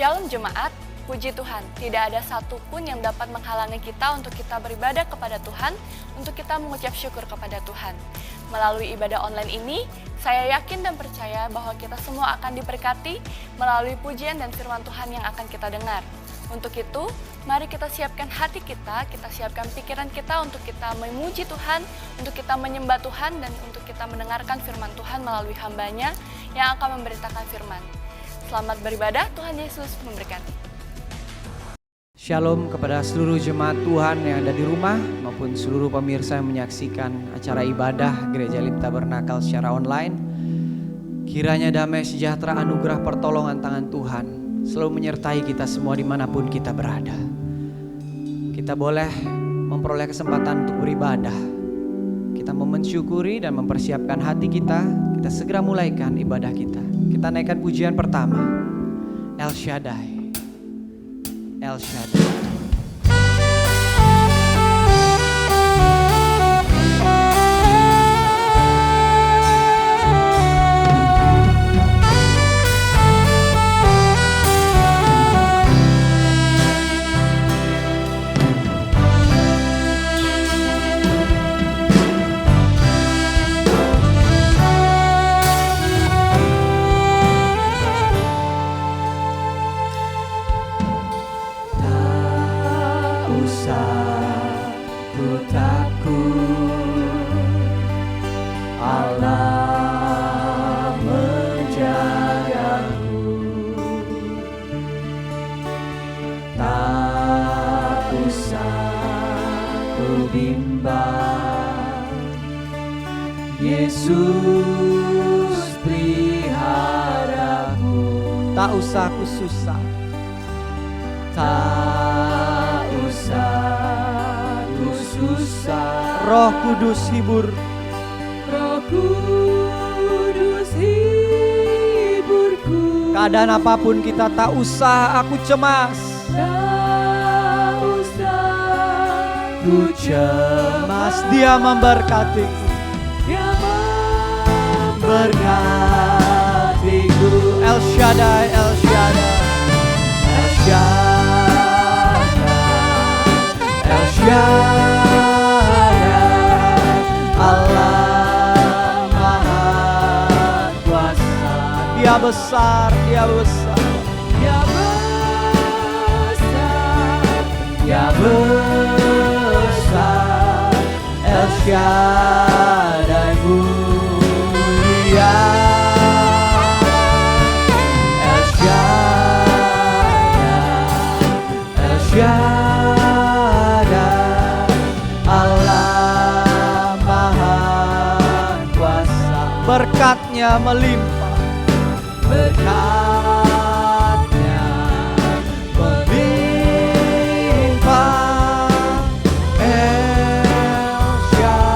Shalom Jemaat, puji Tuhan, tidak ada satupun yang dapat menghalangi kita untuk kita beribadah kepada Tuhan, untuk kita mengucap syukur kepada Tuhan. Melalui ibadah online ini, saya yakin dan percaya bahwa kita semua akan diberkati melalui pujian dan firman Tuhan yang akan kita dengar. Untuk itu, mari kita siapkan hati kita siapkan pikiran kita untuk kita memuji Tuhan, untuk kita menyembah Tuhan, dan untuk kita mendengarkan firman Tuhan melalui hamba-Nya yang akan memberitakan firman. Selamat beribadah, Tuhan Yesus memberkati. Shalom kepada seluruh jemaat Tuhan yang ada di rumah maupun seluruh pemirsa yang menyaksikan acara ibadah Gereja Elim Tabernakel secara online. Kiranya damai sejahtera, anugerah, pertolongan tangan Tuhan selalu menyertai kita semua dimanapun kita berada. Kita boleh memperoleh kesempatan untuk beribadah. Kita mau mensyukuri dan mempersiapkan hati kita segera mulaikan ibadah kita. Kita naikkan pujian pertama, El Shaddai, El Shaddai. Yesus peliharaku, tak usah aku susah, tak usah aku susah. Roh Kudus hibur, Roh Kudus hiburku. Keadaan apapun kita tak usah aku cemas, tak usah ku cemas. Dia memberkatiku, Dia memberkatiku. El Shaddai, El Shaddai, El Shaddai, El Shaddai, Allah Maha Kuasa. Dia besar, Dia besar, Dia besar, Dia besar. El Shaddai mulia. El Shaddai, Allah Maha Kuasa. berkatnya melimpah, Berkatnya melimpah. El Shaddai.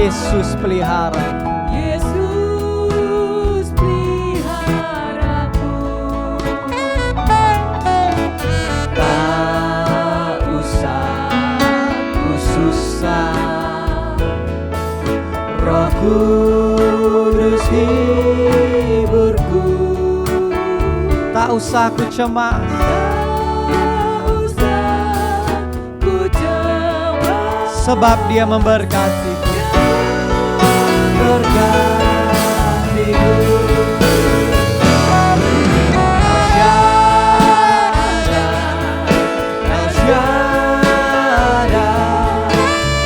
Yesus pelihara. Yesus peliharaku. Tak usah ku susah, Roh Kudus hiburku. Tak usah ku cemas, sebab Dia memberkatiku. Berkatiku. El Shaddai,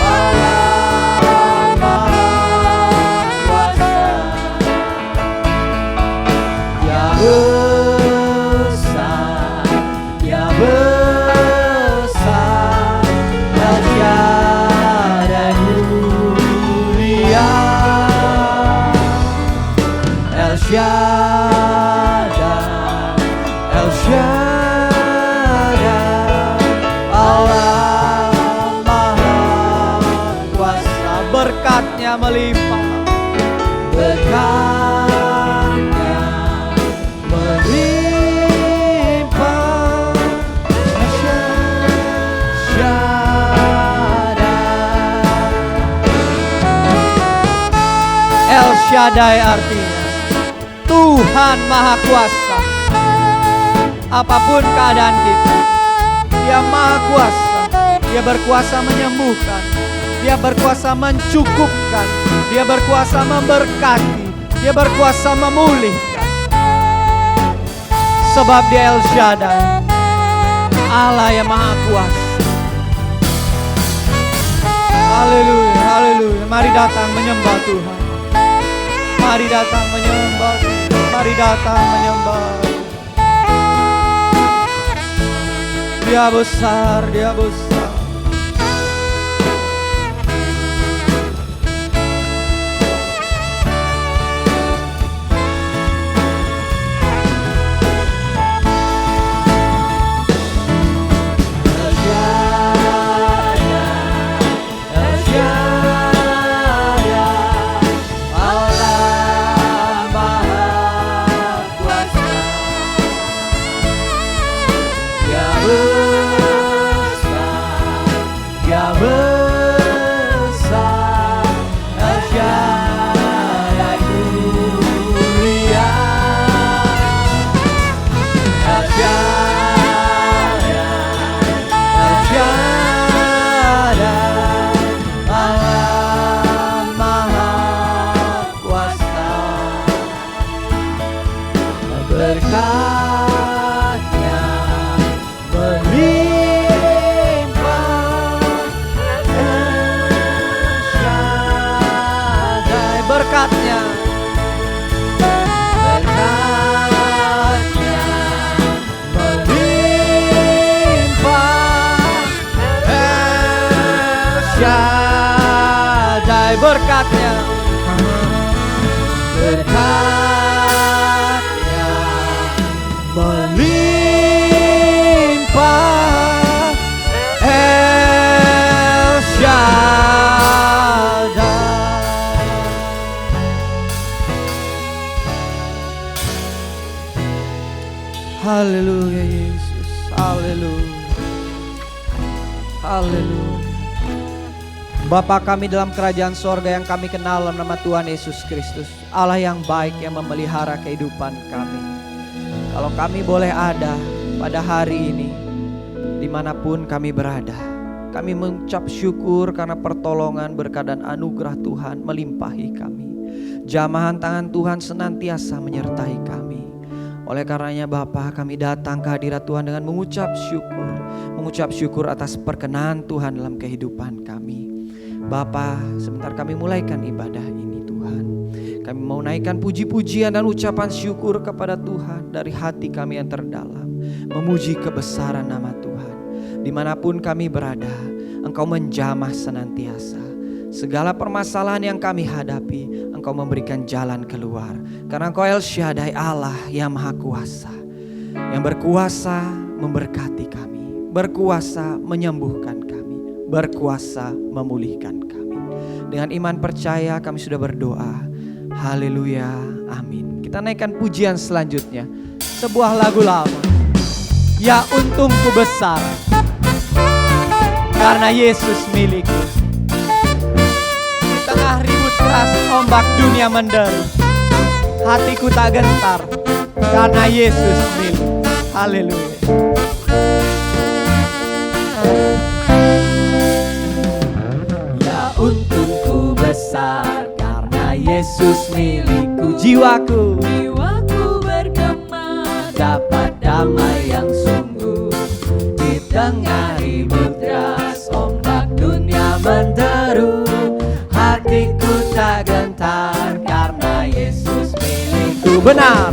Allah Maha Kuasa. Ya besar, ya besar, El Shaddai mulia. El Shaddai, El Shaddai, Allah Maha Kuasa. Berkatnya melimpah, Berkatnya melimpah. Shaddai. El Shaddai artinya Tuhan Maha Kuasa. Apapun keadaan kita, Dia Maha Kuasa. Dia berkuasa menyembuhkan, Dia berkuasa mencukupkan, Dia berkuasa memberkati, Dia berkuasa memulihkan. Sebab Dia El Shaddai, Allah yang Maha Kuasa. Haleluya, haleluya. Mari datang menyembah Tuhan. Mari datang menyembah, mari datang menyembah. Dia besar, Dia besar. El Shaddai, El Shaddai, Allah Maha Kuasa. Ya besar, ya besar, El Shaddai mulia. El Shaddai, El Shaddai, Allah Maha Kuasa. Berkatnya melimpah. El Shaddai. Berkatnya, Berkatnya melimpah. El Shaddai. Berkatnya, Berkatnya melimpah. El Shaddai. Haleluya Yesus, haleluya, haleluya. Bapa kami dalam kerajaan sorga yang kami kenal dalam nama Tuhan Yesus Kristus, Allah yang baik yang memelihara kehidupan kami. Kalau kami boleh ada pada hari ini, dimanapun kami berada, kami mengucap syukur karena pertolongan, berkat dan anugerah Tuhan melimpahi kami. Jamahan tangan Tuhan senantiasa menyertai kami. Oleh karenanya Bapa, kami datang ke hadirat Tuhan dengan mengucap syukur atas perkenan Tuhan dalam kehidupan kami. Bapa, sebentar kami mulaikan ibadah ini Tuhan. Kami mau naikkan puji-pujian dan ucapan syukur kepada Tuhan dari hati kami yang terdalam. Memuji kebesaran nama Tuhan. Dimanapun kami berada, Engkau menjamah senantiasa. Segala permasalahan yang kami hadapi, Engkau memberikan jalan keluar. Karena Engkau El Shaddai, Allah yang Maha Kuasa, yang berkuasa memberkati kami, berkuasa menyembuhkan kami, berkuasa memulihkan kami. Dengan iman percaya kami sudah berdoa. Haleluya, amin. Kita naikkan pujian selanjutnya, sebuah lagu lama. Ya untungku besar karena Yesus milikku. Di tengah ribut keras ombak dunia menderu, hatiku tak gentar karena Yesus milik. Haleluya. Ya untungku besar karena Yesus milikku. Jiwaku Bergema dapat damai yang sungguh. Di tengah ribut deras ombak dunia menderu, hatiku tak gentar karena Yesus milikku. benar.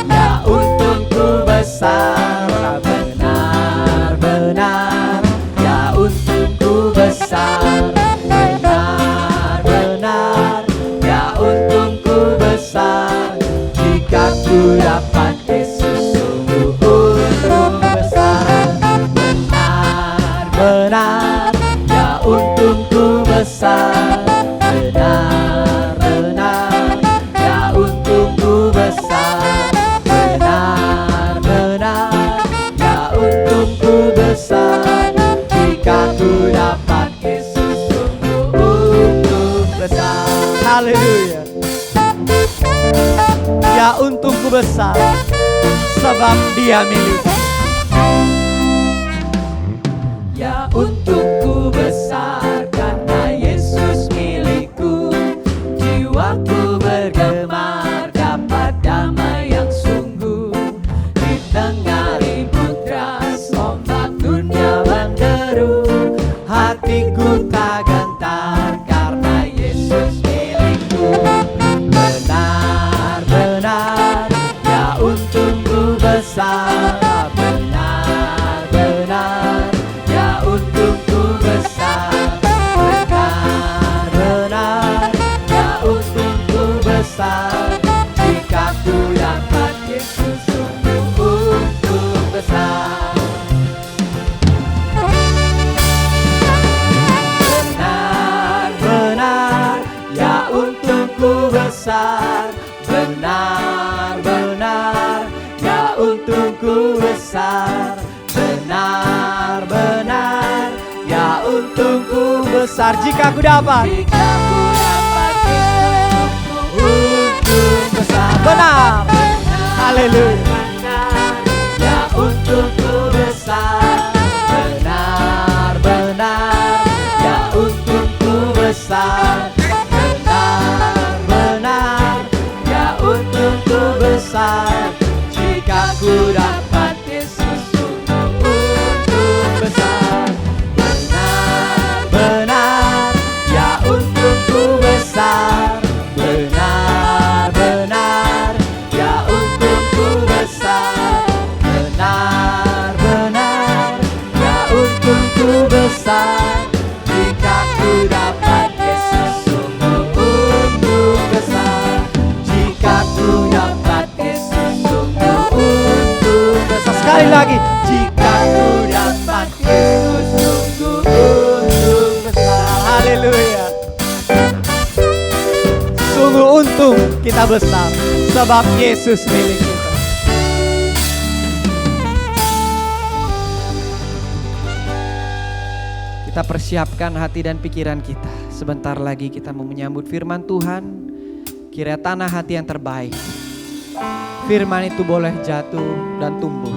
Ya untungku besar, benar-benar. Ya untungku besar, benar-benar. Ya untungku besar, jika ku dapat Yesus sungguh untung besar. Benar-benar, ya untungku besar. Benar-benar, ya untungku besar. Benar-benar, ya untungku besar, jika ku dapat Yesus sungguh untung besar. Haleluya. Ya untungku besar sebab Dia milikku. Ya untungku besar karena Yesus milikku. Jiwaku bergemar dapat damai yang sungguh. Di tengah ribut deras ombak dunia menderu, hatiku tak gentar karena Yesus milikku. Benar-benar, ya untungku besar. Benar-benar, ya untungku besar. Benar-benar, ya untungku besar, jika ku dapat Yesus sungguh untung besar. Benar-benar, ya untungku besar. Benar-benar, ya untungku besar. Benar-benar, ya untungku besar, Jika ku dapat, jika ku dapat Yesus untung besar. benar. Haleluya. Benar, ya untungku besar. Benar-benar, ya untungku besar. Benar-benar, ya untungku besar, jika ku dapat Yesus sungguh untung besar. Benar-benar, ya untungku besar. Benar-benar, ya untungku besar. Benar-benar, ya untungku besar, jika ku dapat Yesus sungguh untung besar. Jika ku dapat Yesus sungguh untung besar. Sekali lagi. Jika ku dapat Yesus sungguh untung besar. Haleluya. Sungguh untung kita besar sebab Yesus milik kita. Kita persiapkan hati dan pikiran kita. Sebentar lagi kita mau menyambut firman Tuhan. Kiranya tanah hati yang terbaik, firman itu boleh jatuh dan tumbuh.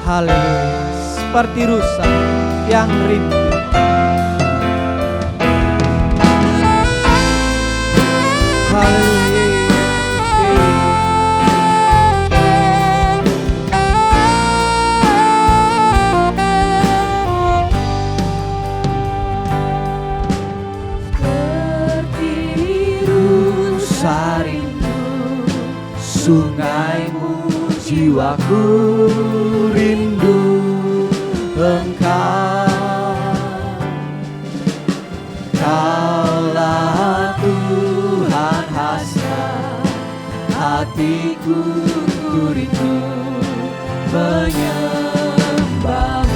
Haleluya. Seperti rusa yang rindu. Haleluya. Rusa rindu sungaimu, jiwaku rindu Engkau. Kaulah Tuhan hasrat hatiku, ku rindu menyembah.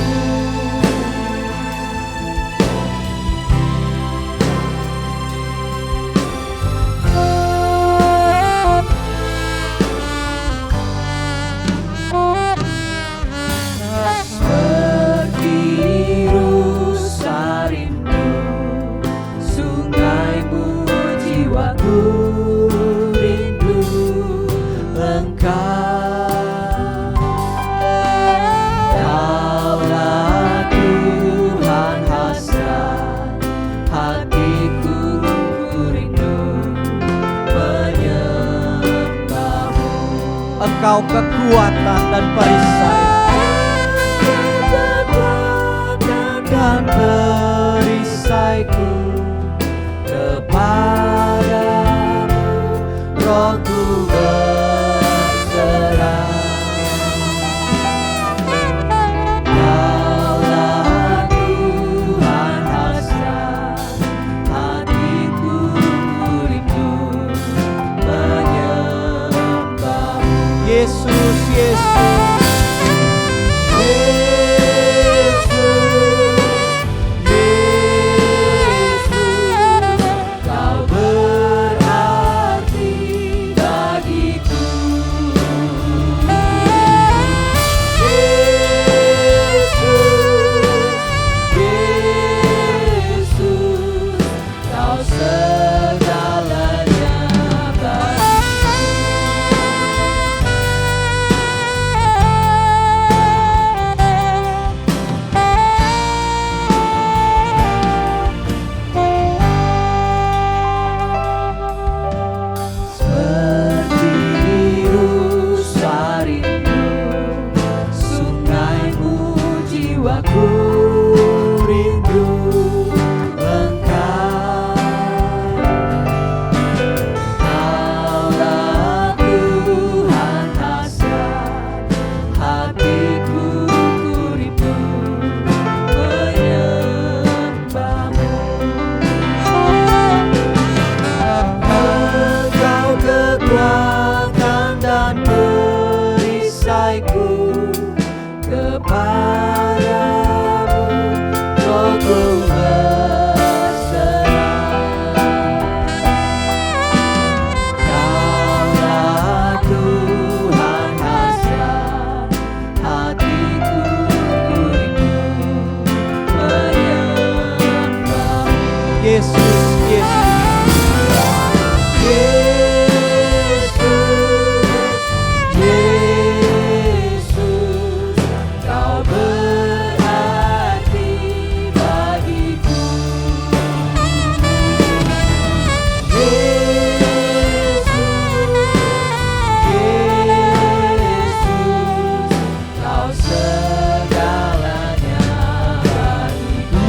Engkau kekuatan dan perisai. Kekuatan dan perisaiku, kepadamu rohku berserah. Kaulah Tuhan hasrat hatiku, rindu menyembah. Yesus, Yesus.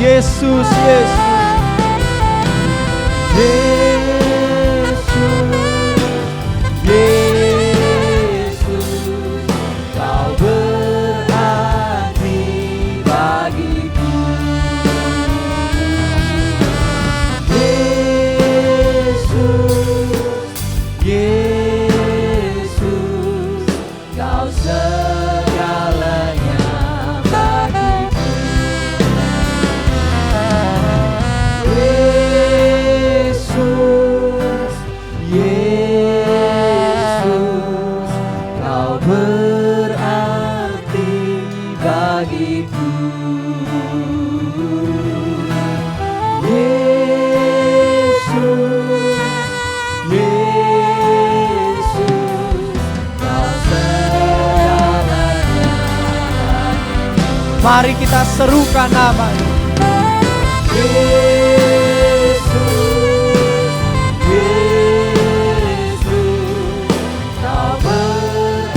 Yesus, Yesus. Mari kita serukan nama-Nya. Yesus, Yesus, Kau berarti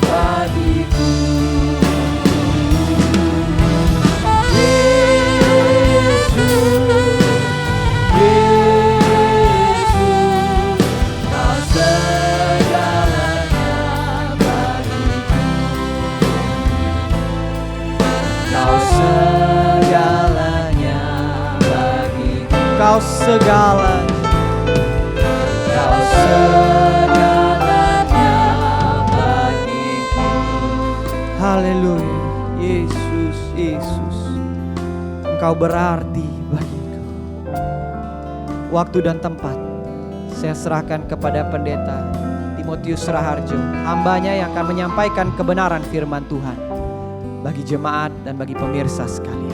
bagiku. Yesus, Yesus, Kau segalanya bagiku. Kau segalanya bagiku. Kau segalanya. Kau segalanya bagiku. Haleluya. Yesus, Yesus, Engkau berarti bagiku. Waktu dan tempat saya serahkan kepada pendeta Timotius Raharjo, hambanya yang akan menyampaikan kebenaran firman Tuhan bagi jemaat dan bagi pemirsa sekalian.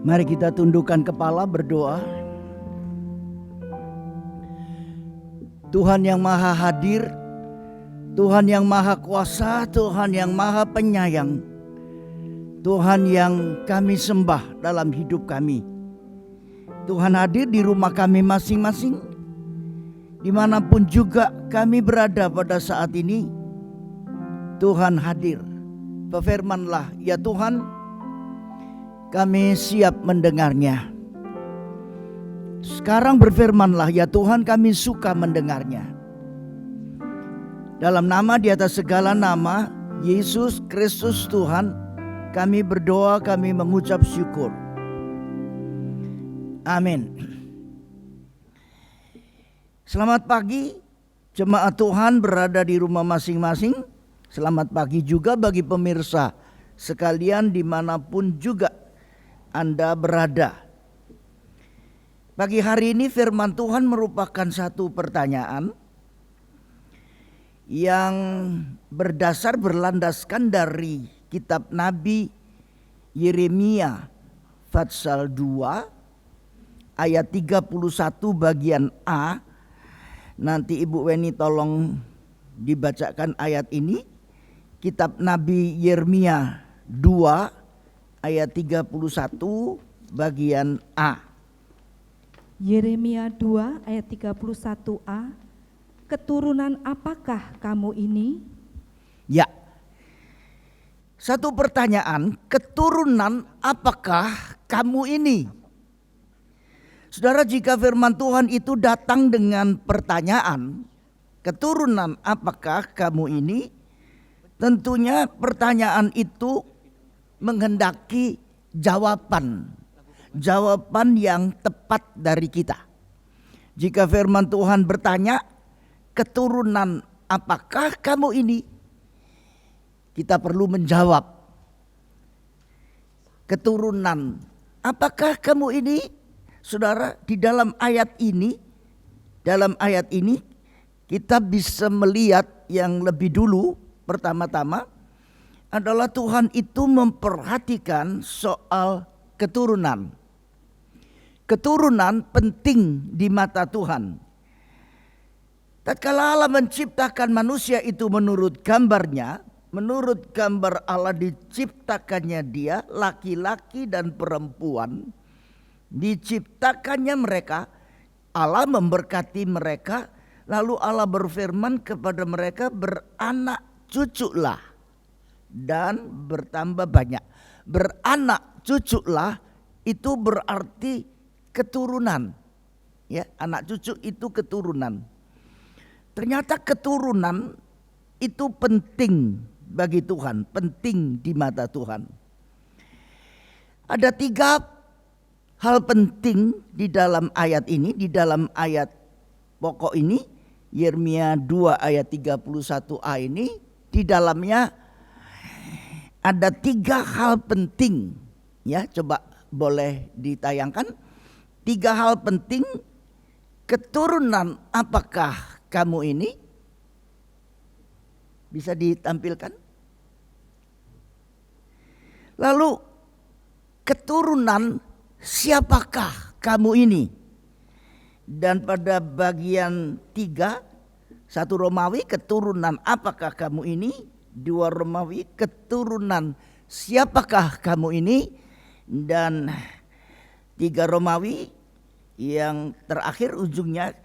Mari kita tundukkan kepala berdoa. Tuhan yang maha hadir, Tuhan yang maha kuasa, Tuhan yang maha penyayang, Tuhan yang kami sembah dalam hidup kami. Tuhan hadir di rumah kami masing-masing, dimanapun juga kami berada pada saat ini. Tuhan hadir. Berfirmanlah, ya Tuhan, kami siap mendengarnya. Sekarang berfirmanlah, ya Tuhan, kami suka mendengarnya. Dalam nama di atas segala nama, Yesus Kristus Tuhan, kami berdoa, kami mengucap syukur. Amin. Selamat pagi, jemaat Tuhan berada di rumah masing-masing. Selamat pagi juga bagi pemirsa sekalian dimanapun juga Anda berada. Pagi hari ini firman Tuhan merupakan satu pertanyaan yang berlandaskan dari kitab Nabi Yeremia pasal 2 ayat 31 bagian A. Nanti Ibu Weni tolong dibacakan ayat ini. Kitab Nabi Yeremia 2 ayat 31 bagian A. Yeremia 2 ayat 31a, keturunan apakah kamu ini? Ya, satu pertanyaan, keturunan apakah kamu ini? Saudara, jika firman Tuhan itu datang dengan pertanyaan, keturunan apakah kamu ini? Tentunya pertanyaan itu menghendaki jawaban yang tepat dari kita. Jika firman Tuhan bertanya, keturunan apakah kamu ini? Kita perlu menjawab, keturunan apakah kamu ini? Saudara, di dalam ayat ini kita bisa melihat yang lebih dulu. Pertama-tama adalah Tuhan itu memperhatikan soal keturunan. Keturunan penting di mata Tuhan. Tatkala Allah menciptakan manusia itu menurut gambarnya, menurut gambar Allah diciptakannya dia, laki-laki dan perempuan, diciptakannya mereka, Allah memberkati mereka, lalu Allah berfirman kepada mereka, beranak cuculah dan bertambah banyak. Beranak cuculah itu berarti keturunan, ya, anak cucu itu keturunan. Ternyata keturunan itu penting bagi Tuhan, penting di mata Tuhan. Ada 3 hal penting di dalam ayat ini, di dalam ayat pokok ini, Yeremia 2 ayat 31a ini, di dalamnya ada 3 hal penting. Ya, coba boleh ditayangkan. 3 hal penting, keturunan apakah kamu ini? Bisa ditampilkan? Lalu keturunan siapakah kamu ini? Dan pada bagian 3, 1 Romawi, keturunan apakah kamu ini? 2 Romawi, keturunan siapakah kamu ini? Dan 3 Romawi yang terakhir ujungnya,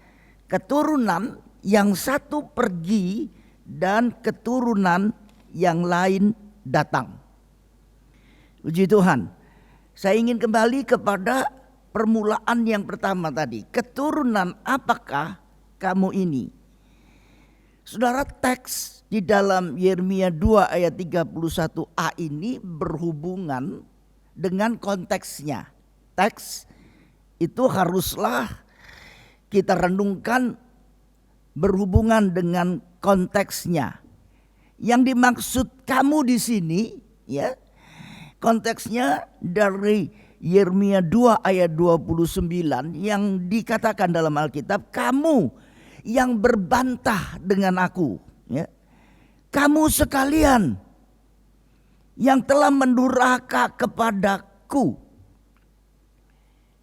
keturunan yang satu pergi dan keturunan yang lain datang. Puji Tuhan. Saya ingin kembali kepada permulaan yang pertama tadi. Keturunan apakah kamu ini? Saudara, teks di dalam Yeremia 2 ayat 31a ini berhubungan dengan konteksnya. Teks itu haruslah kita renungkan berhubungan dengan konteksnya. Yang dimaksud kamu di sini, ya, konteksnya dari Yeremia 2 ayat 29 yang dikatakan dalam Alkitab, kamu yang berbantah dengan aku, ya. Kamu sekalian yang telah mendurhaka kepadaku.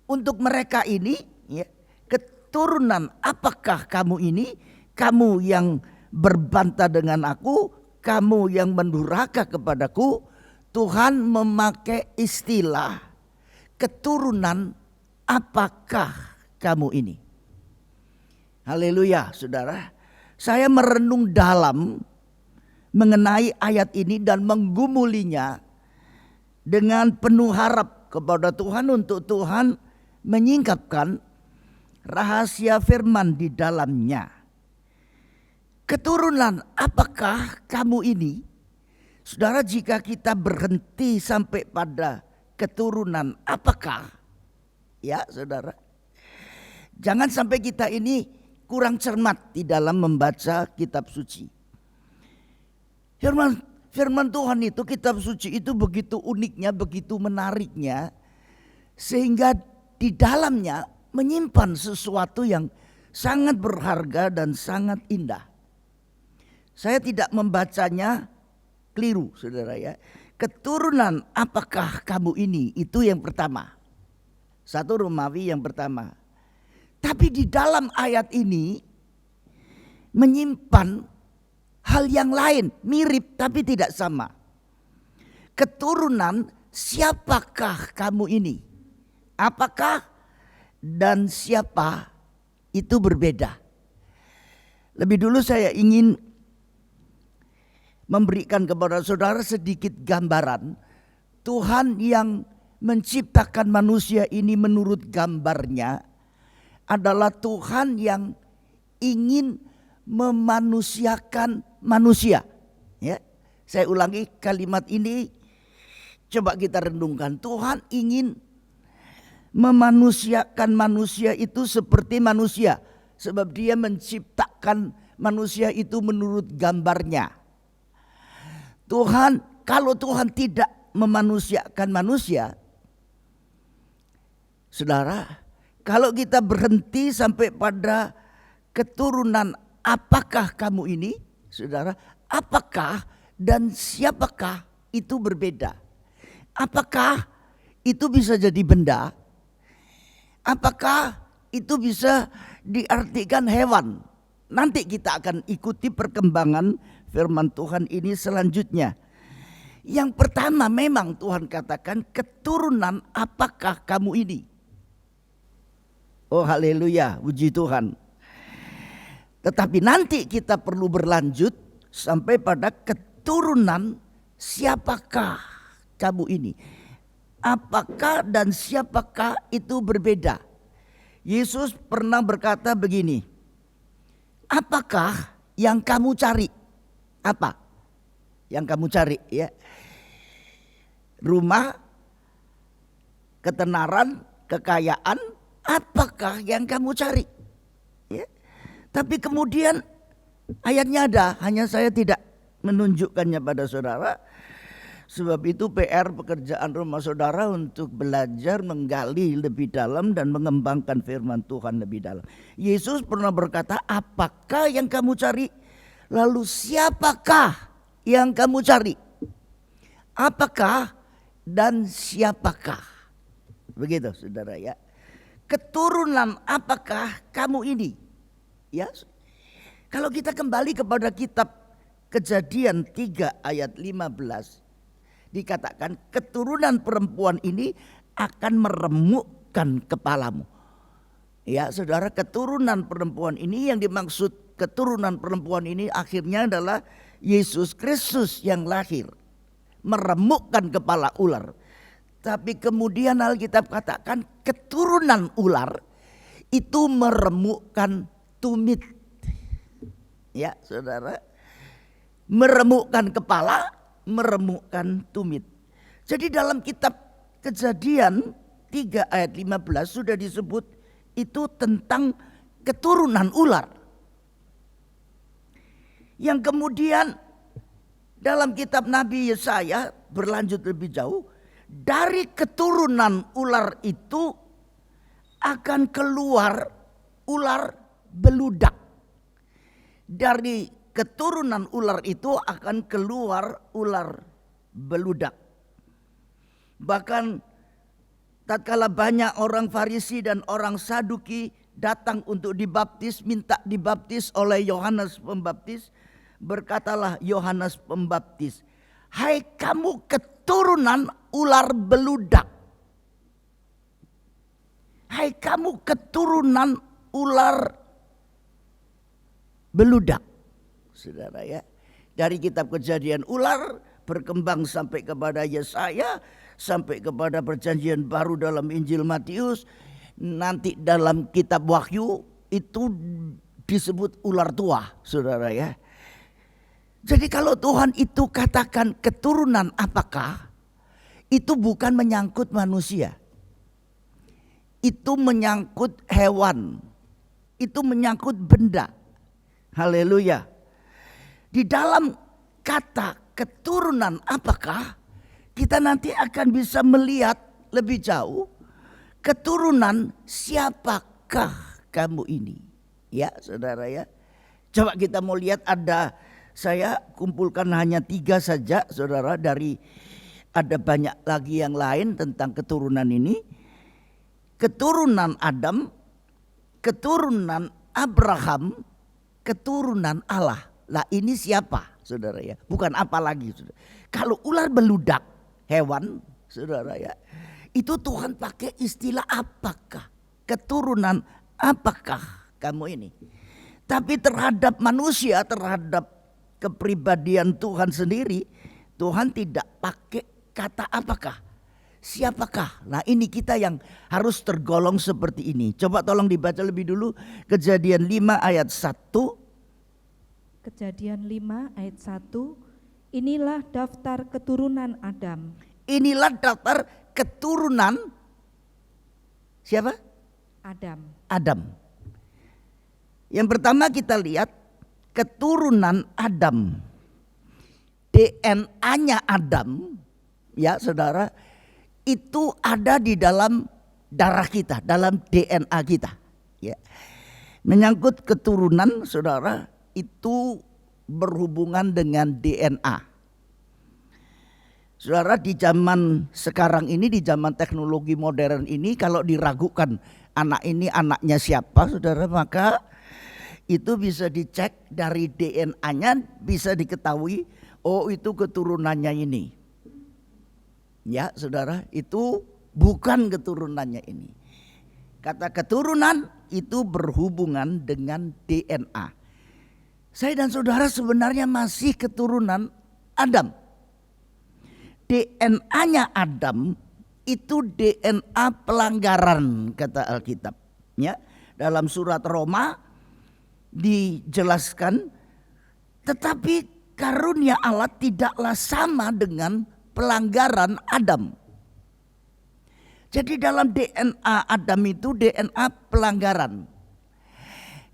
Untuk mereka ini, ya, keturunan apakah kamu ini? kamu yang berbantah dengan aku, kamu yang mendurhaka kepadaku. Tuhan memakai istilah keturunan apakah kamu ini. Haleluya, saudara. Saya merenung dalam mengenai ayat ini dan menggumulinya dengan penuh harap kepada Tuhan untuk Tuhan menyingkapkan rahasia firman di dalamnya. Keturunan apakah kamu ini? Saudara, jika kita berhenti sampai pada keturunan apakah, ya saudara, jangan sampai kita ini kurang cermat di dalam membaca kitab suci. Firman Tuhan itu, kitab suci itu begitu uniknya, begitu menariknya, sehingga di dalamnya menyimpan sesuatu yang sangat berharga dan sangat indah. Saya tidak membacanya keliru, saudara ya. Keturunan apakah kamu ini? Itu yang pertama. 1 Romawi yang pertama. Tapi di dalam ayat ini menyimpan hal yang lain, mirip tapi tidak sama. Keturunan siapakah kamu ini? Apakah dan siapa itu berbeda. Lebih dulu saya ingin memberikan kepada saudara sedikit gambaran. Tuhan yang menciptakan manusia ini menurut gambarnya adalah Tuhan yang ingin memanusiakan manusia. Ya, saya ulangi kalimat ini, coba kita renungkan. Tuhan ingin memanusiakan manusia itu seperti manusia, sebab Dia menciptakan manusia itu menurut gambarnya. Tuhan, kalau Tuhan tidak memanusiakan manusia, saudara, kalau kita berhenti sampai pada keturunan apakah kamu ini, saudara, apakah dan siapakah itu berbeda. Apakah itu bisa jadi benda? Apakah itu bisa diartikan hewan? Nanti kita akan ikuti perkembangan firman Tuhan ini selanjutnya. Yang pertama memang Tuhan katakan keturunan apakah kamu ini? Oh haleluya, puji Tuhan. Tetapi nanti kita perlu berlanjut sampai pada keturunan siapakah kamu ini? Apakah dan siapakah itu berbeda? Yesus pernah berkata begini, apakah yang kamu cari? Apa yang kamu cari? Ya, rumah, ketenaran, kekayaan, apakah yang kamu cari? Ya. Tapi kemudian ayatnya ada, hanya saya tidak menunjukkannya pada saudara. Sebab itu PR pekerjaan rumah saudara untuk belajar menggali lebih dalam dan mengembangkan firman Tuhan lebih dalam. Yesus pernah berkata, apakah yang kamu cari? Lalu siapakah yang kamu cari? Apakah dan siapakah? Begitu saudara ya. Keturunan apakah kamu ini? Ya. Kalau kita kembali kepada kitab Kejadian 3 ayat 15, dikatakan keturunan perempuan ini akan meremukkan kepalamu. Ya saudara, keturunan perempuan ini, yang dimaksud keturunan perempuan ini akhirnya adalah Yesus Kristus yang lahir, meremukkan kepala ular. Tapi kemudian Alkitab katakan keturunan ular itu meremukkan tumit. Ya saudara, meremukkan kepala, meremukkan tumit. Jadi dalam kitab Kejadian 3 ayat 15 sudah disebut itu tentang keturunan ular. Yang kemudian dalam kitab Nabi Yesaya berlanjut lebih jauh, dari keturunan ular itu akan keluar ular beludak. Dari keturunan ular itu akan keluar ular beludak. Bahkan tatkala banyak orang Farisi dan orang Saduki datang untuk dibaptis, minta dibaptis oleh Yohanes Pembaptis, berkatalah Yohanes Pembaptis, "Hai kamu keturunan ular beludak. Hai kamu keturunan ular beludak." Saudara ya, dari kitab Kejadian ular berkembang sampai kepada Yesaya, sampai kepada perjanjian baru dalam Injil Matius, nanti dalam kitab Wahyu itu disebut ular tua, saudara ya. Jadi kalau Tuhan itu katakan keturunan apakah, itu bukan menyangkut manusia. Itu menyangkut hewan. Itu menyangkut benda. Haleluya. Di dalam kata keturunan apakah, kita nanti akan bisa melihat lebih jauh keturunan siapakah kamu ini. Ya saudara ya. Coba kita mau lihat, saya kumpulkan hanya 3 saja saudara, ada banyak lagi yang lain tentang keturunan ini. Keturunan Adam, keturunan Abraham, keturunan Allah. Lah ini siapa saudara ya? Bukan apa lagi saudara. Kalau ular beludak hewan saudara ya, itu Tuhan pakai istilah apakah, keturunan apakah kamu ini. Tapi terhadap manusia, terhadap kepribadian Tuhan sendiri, Tuhan tidak pakai kata apakah, siapakah. Nah ini kita yang harus tergolong seperti ini. Coba tolong dibaca lebih dulu Kejadian 5 ayat 1. Kejadian 5 ayat 1, inilah daftar keturunan Adam. Inilah daftar keturunan siapa? Adam. Yang pertama kita lihat keturunan Adam. DNA-nya Adam, ya saudara, itu ada di dalam darah kita, dalam DNA kita. Ya. Menyangkut keturunan saudara, itu berhubungan dengan DNA. Saudara, di zaman sekarang ini, di zaman teknologi modern ini, kalau diragukan anak ini anaknya siapa saudara, maka itu bisa dicek dari DNA-nya, bisa diketahui oh itu keturunannya ini. Ya saudara, itu bukan keturunannya ini. Kata keturunan itu berhubungan dengan DNA. Saya dan saudara sebenarnya masih keturunan Adam. DNA-nya Adam itu DNA pelanggaran kata Alkitab. Ya, dalam surat Roma dijelaskan, tetapi karunia Allah tidaklah sama dengan pelanggaran Adam. Jadi dalam DNA Adam itu DNA pelanggaran.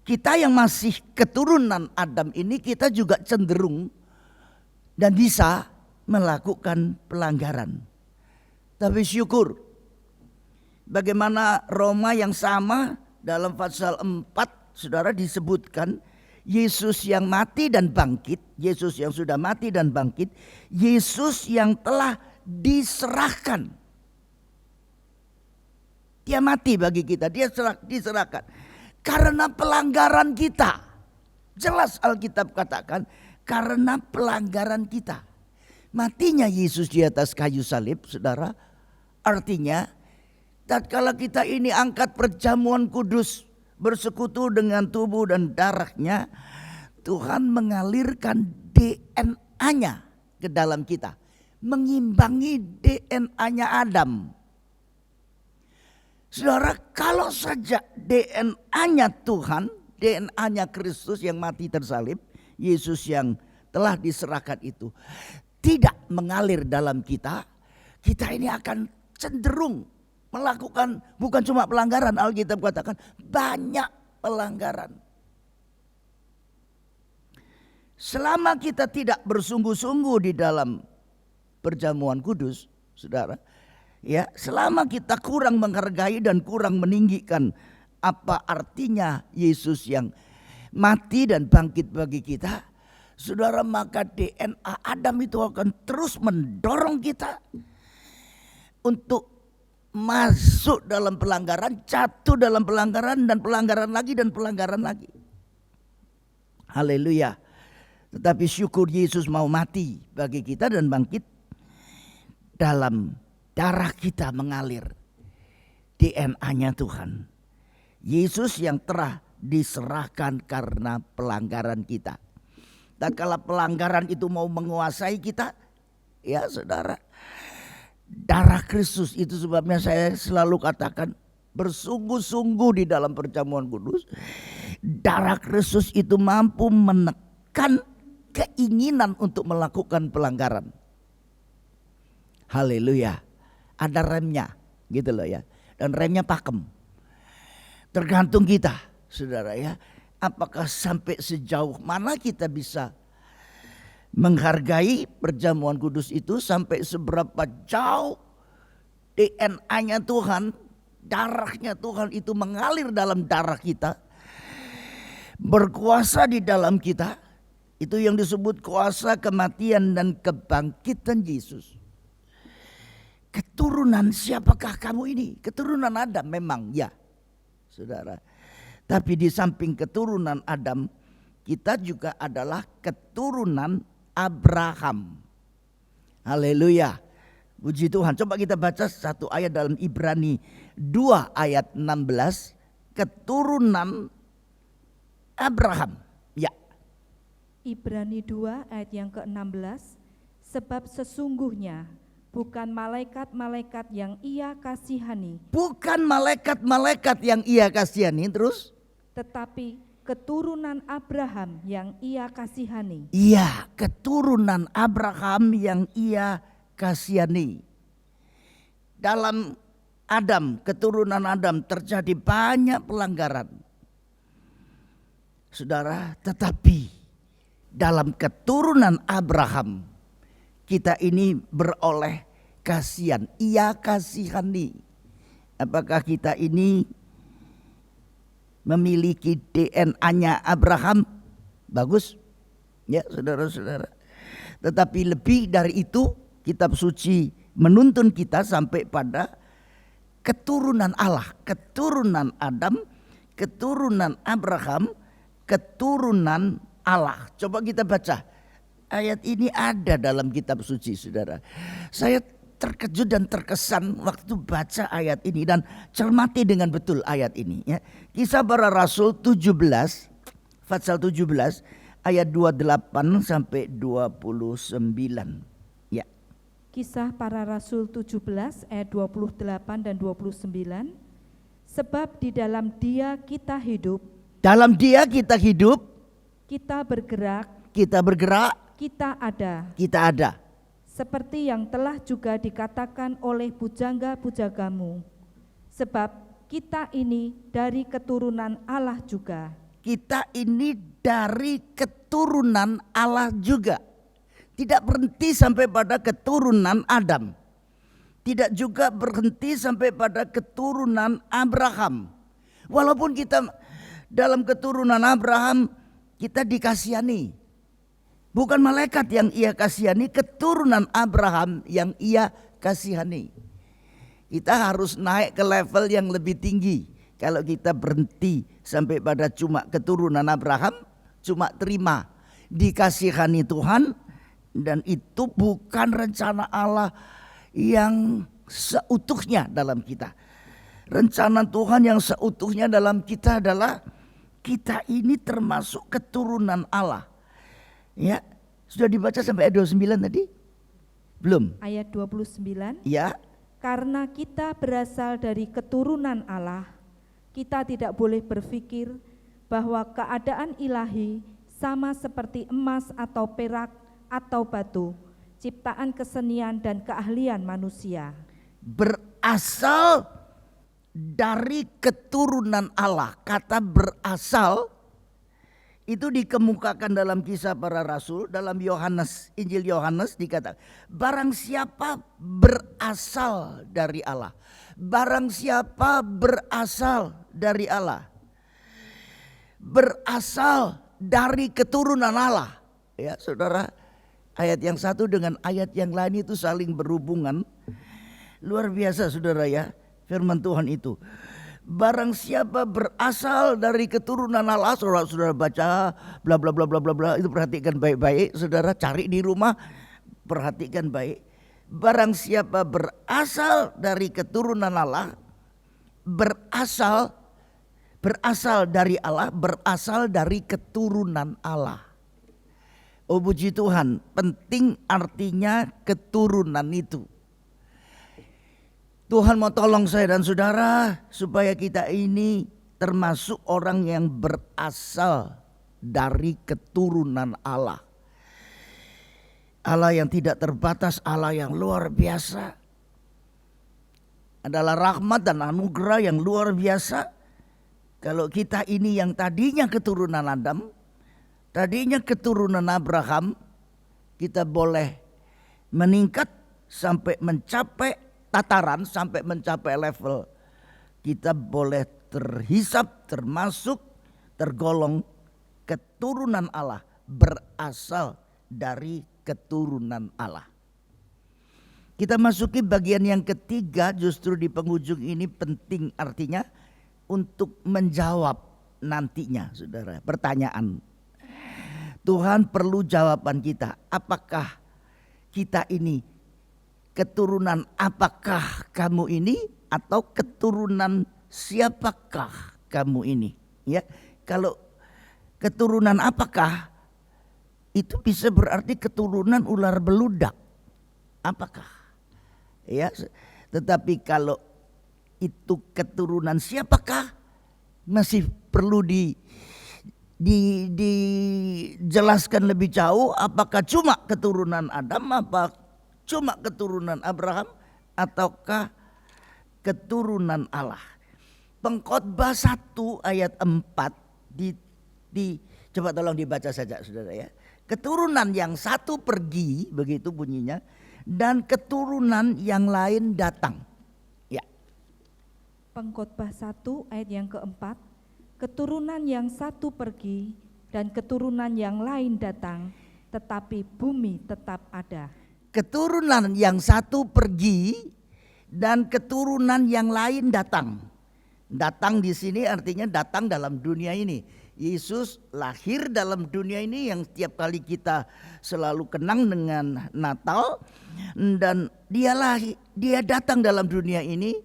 Kita yang masih keturunan Adam ini, kita juga cenderung dan bisa melakukan pelanggaran. Tapi syukur, bagaimana Roma yang sama dalam pasal 4 saudara disebutkan Yesus yang mati dan bangkit, Yesus yang sudah mati dan bangkit, Yesus yang telah diserahkan. Dia mati bagi kita, dia diserahkan karena pelanggaran kita. Jelas Alkitab katakan karena pelanggaran kita. Matinya Yesus di atas kayu salib, saudara, artinya tatkala kita ini angkat perjamuan kudus, bersekutu dengan tubuh dan darahnya, Tuhan mengalirkan DNA-nya ke dalam kita, mengimbangi DNA-nya Adam. Saudara, kalau saja DNA-nya Tuhan, DNA-nya Kristus yang mati tersalib, Yesus yang telah diserahkan itu tidak mengalir dalam kita, kita ini akan cenderung melakukan bukan cuma pelanggaran, Alkitab katakan banyak pelanggaran. Selama kita tidak bersungguh-sungguh di dalam perjamuan kudus, saudara, ya, selama kita kurang menghargai dan kurang meninggikan apa artinya Yesus yang mati dan bangkit bagi kita, saudara, maka DNA Adam itu akan terus mendorong kita untuk masuk dalam pelanggaran, jatuh dalam pelanggaran, dan pelanggaran lagi, dan pelanggaran lagi. Haleluya. Tetapi syukur Yesus mau mati bagi kita dan bangkit. Dalam darah kita mengalir DNA-nya Tuhan. Yesus yang telah diserahkan karena pelanggaran kita. Dan kalau pelanggaran itu mau menguasai kita, ya saudara, darah Kristus itu sebabnya saya selalu katakan bersungguh-sungguh di dalam perjamuan kudus. Darah Kristus itu mampu menekan keinginan untuk melakukan pelanggaran. Haleluya. Ada remnya gitu loh ya. Dan remnya pakem. Tergantung kita saudara ya. Apakah sampai sejauh mana kita bisa menghargai perjamuan kudus itu, sampai seberapa jauh DNA-nya Tuhan, darahnya Tuhan itu mengalir dalam darah kita, berkuasa di dalam kita. Itu yang disebut kuasa kematian dan kebangkitan Yesus. Keturunan siapakah kamu ini? Keturunan Adam memang ya saudara. Tapi di samping keturunan Adam, kita juga adalah keturunan Abraham. Haleluya. Puji Tuhan. Coba kita baca satu ayat dalam Ibrani 2 ayat 16. Keturunan Abraham. Ya. Ibrani 2 ayat yang ke-16, sebab sesungguhnya bukan malaikat-malaikat yang ia kasihani, Bukan malaikat-malaikat yang ia kasihani, terus tetapi keturunan Abraham yang ia kasihani. iya, keturunan Abraham yang ia kasihani. Dalam Adam, keturunan Adam terjadi banyak pelanggaran. Saudara, tetapi dalam keturunan Abraham kita ini beroleh kasihan. Ia kasihani. Apakah kita ini memiliki DNA-nya Abraham? Bagus. Ya saudara-saudara. Tetapi lebih dari itu, kitab suci menuntun kita sampai pada keturunan Allah. Keturunan Adam, keturunan Abraham, keturunan Allah. Coba kita baca. Ayat ini ada dalam kitab suci saudara. Saya terkejut dan terkesan waktu baca ayat ini dan cermati dengan betul ayat ini ya. Kisah Para Rasul 17 pasal 17 ayat 28 sampai 29. Ya. Kisah Para Rasul 17 ayat 28 dan 29. Sebab di dalam Dia kita hidup, Dalam Dia kita hidup, kita bergerak, kita bergerak, kita ada. kita ada. Seperti yang telah juga dikatakan oleh pujangga-pujanggamu. Sebab kita ini dari keturunan Allah juga. Kita ini dari keturunan Allah juga. Tidak berhenti sampai pada keturunan Adam. Tidak juga berhenti sampai pada keturunan Abraham. Walaupun kita dalam keturunan Abraham, kita dikasihani. Bukan malaikat yang ia kasihani, keturunan Abraham yang ia kasihani. Kita harus naik ke level yang lebih tinggi. Kalau kita berhenti sampai pada cuma keturunan Abraham, cuma terima dikasihani Tuhan, dan itu bukan rencana Allah yang seutuhnya dalam kita. Rencana Tuhan yang seutuhnya dalam kita adalah kita ini termasuk keturunan Allah. Ya, sudah dibaca sampai ayat 29 tadi? Belum? Ayat 29. Ya. Karena kita berasal dari keturunan Allah, kita tidak boleh berpikir bahwa keadaan ilahi sama seperti emas atau perak atau batu, ciptaan kesenian dan keahlian manusia. Berasal dari keturunan Allah. Kata berasal itu dikemukakan dalam Kisah Para Rasul, dalam Yohanes, Injil Yohanes dikatakan, barang siapa berasal dari Allah. Barang siapa berasal dari Allah. Berasal dari keturunan Allah. Ya saudara, ayat yang satu dengan ayat yang lain itu saling berhubungan. Luar biasa saudara ya. firman Tuhan itu. Barang siapa berasal dari keturunan Allah, saudara baca bla bla bla bla bla bla, itu perhatikan baik-baik, saudara cari di rumah, perhatikan baik. Barang siapa berasal dari keturunan Allah, berasal dari Allah, berasal dari keturunan Allah. Oh puji Tuhan, penting artinya keturunan itu. Tuhan mau tolong saya dan saudara supaya kita ini termasuk orang yang berasal dari keturunan Allah. Allah yang tidak terbatas, Allah yang luar biasa. Adalah rahmat dan anugerah yang luar biasa. Kalau kita ini yang tadinya keturunan Adam, tadinya keturunan Abraham, kita boleh meningkat sampai mencapai tataran, sampai mencapai level kita boleh terhisap, termasuk, tergolong keturunan Allah, berasal dari keturunan Allah. Kita masuki bagian yang ketiga, justru di penghujung ini penting artinya untuk menjawab nantinya, saudara. Pertanyaan, Tuhan perlu jawaban kita. Apakah kita ini keturunan, apakah kamu ini, atau keturunan siapakah kamu ini? Ya, kalau keturunan apakah itu bisa berarti keturunan ular beludak. Apakah? Ya, tetapi kalau itu keturunan siapakah masih perlu dijelaskan lebih jauh. Apakah cuma keturunan Adam, apa cuma keturunan Abraham, ataukah keturunan Allah? Pengkhotbah 1 ayat 4 coba tolong dibaca saja saudara ya. Keturunan yang satu pergi, begitu bunyinya, dan keturunan yang lain datang. Ya. Pengkhotbah 1 ayat yang keempat, keturunan yang satu pergi dan keturunan yang lain datang, tetapi bumi tetap ada. Keturunan yang satu pergi dan keturunan yang lain datang. Datang di sini artinya datang dalam dunia ini. Yesus lahir dalam dunia ini yang setiap kali kita selalu kenang dengan Natal, dan dia datang dalam dunia ini